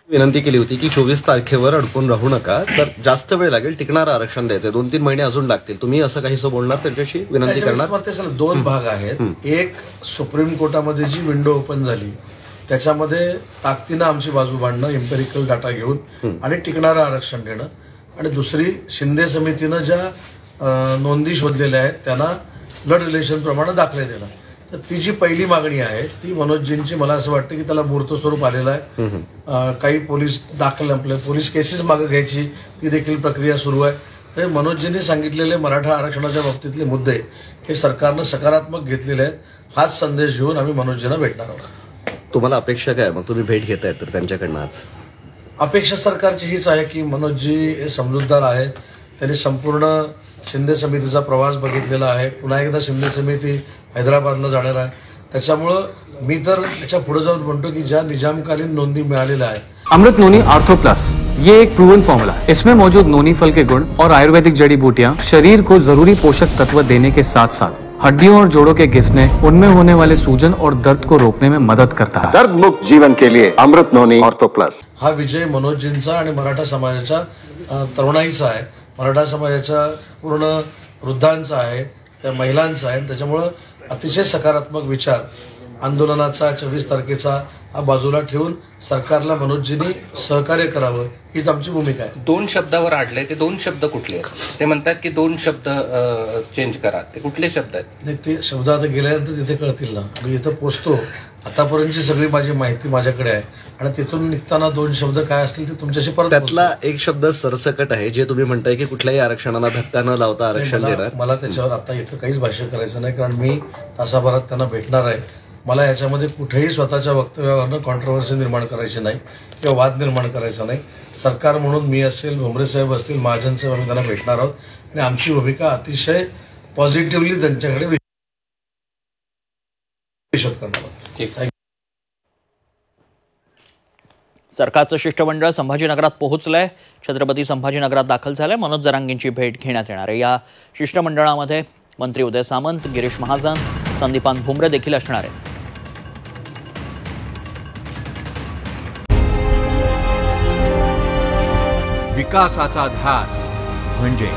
विनंती केली होती की 24 तारखेवर अडकून राहू नका, तर जास्त वेळ लागेल, टिकणारं आरक्षण द्यायचं, 2-3 महिने अजून लागतील. तुम्ही असं काहीसं बोलणार, त्यांच्याशी विनंती करणार? दोन भाग आहेत. एक, सुप्रीम कोर्टामध्ये जी विंडो ओपन झाली त्याच्यामध्ये ताकदीनं आमची बाजू मांडणं, एम्पेरिकल डाटा घेऊन आणि टिकणारं आरक्षण देणं. आणि दुसरी, शिंदे समितीनं ज्या नोंदी शोधलेल्या आहेत त्यांना ब्लड रिलेशन प्रमाणे दाखले देणं. तर ती जी पहिली मागणी आहे ती मनोजजींची, मला असं वाटतं की त्याला मूर्त स्वरूप आलेलं आहे. काही पोलीस आपल्या पोलीस केसेस मागे घ्यायची ती देखील प्रक्रिया सुरू आहे. तर मनोजजींनी सांगितलेले मराठा आरक्षणाच्या बाबतीतले मुद्दे हे सरकारनं सकारात्मक घेतलेले आहेत. हाच संदेश घेऊन आम्ही मनोजजींना भेटणार आहोत. तुम्हाला अपेक्षा काय, मग तुम्ही भेट घेताय तर त्यांच्याकडनं आज? अपेक्षा सरकारची हीच आहे की मनोजजी हे समजूतदार आहेत. त्यांनी संपूर्ण शिंदे समितीचा प्रवास बघितलेला आहे. पुन्हा एकदा शिंदे समिती हैदराबादला जाणार आहे. त्याच्यामुळं मी तर याच्या पुढे जाऊन म्हणतो की ज्या निजामकालीन नोंदी मिळालेल्या आहेत. अमृत नोनी आर्थो प्लस, ये एक प्रूवन फॉर्मूला. इसमें मौजूद नोनी फल के गुण और आयुर्वेदिक जड़ी बूटियां शरीर को जरूरी पोषक तत्व देने के साथ साथ हड्डियों और जोड़ों के घिसने, उनमें होने वाले सूजन और दर्द को रोकने में मदद करता है. दर्द मुक्त जीवन के लिए अमृत नोनी आर्थो प्लस. हा विजय मनोजजींचा आणि मराठा समाजाच्या तरुणाईचा आहे. मराठा समाजाच्या पूर्ण वृद्धांचा आहे, त्या महिलांचा आहे. त्याच्यामुळं अतिशय सकारात्मक विचार आंदोलनाचा 24 तारखेचा हा बाजूला ठेवून सरकारला मनोजजींनी सहकार्य करावं हीच आमची भूमिका आहे. 2 शब्दावर आडले, ते 2 शब्द कुठले आहेत? ते म्हणतात की 2 शब्द चेंज करा, ते कुठले शब्द आहेत? नाही, ते शब्द आता गेल्यानंतर तिथे कळतील ना. मी इथं पोचतो, आतापर्यंतची सगळी माझी माहिती माझ्याकडे आहे आणि तिथून निघताना 2 शब्द काय असतील ते तुमच्याशी परत. त्यातला एक शब्द सरसकट आहे, जे तुम्ही म्हणताय की कुठल्याही आरक्षणाला धक्का न लावता आरक्षण देणार. मला त्याच्यावर आता इथं काहीच भाष्य करायचं नाही, कारण मी तासाभरात त्यांना भेटणार आहे. मला याच्यामध्ये कुठेही स्वतःच्या वक्तव्यावरनं कॉन्ट्रोवर्सी निर्माण करायची नाही किंवा वाद निर्माण करायचा नाही. सरकार म्हणून मी असेल, भुमरे साहेब असतील, महाजन साहेब, आम्ही त्यांना भेटणार आहोत आणि आमची भूमिका अतिशय पॉझिटिव्हली त्यांच्याकडे विशद करणार आहोत. सरकारचं शिष्टमंडळ संभाजीनगरात पोहोचलंय. छत्रपती संभाजीनगरात दाखल झालंय. मनोज जरांगेंची भेट घेण्यात येणार आहे. या शिष्टमंडळामध्ये मंत्री उदय सामंत, गिरीश महाजन, संदीपान भुमरे देखील असणार आहेत. विकासाचा ध्यास म्हणजे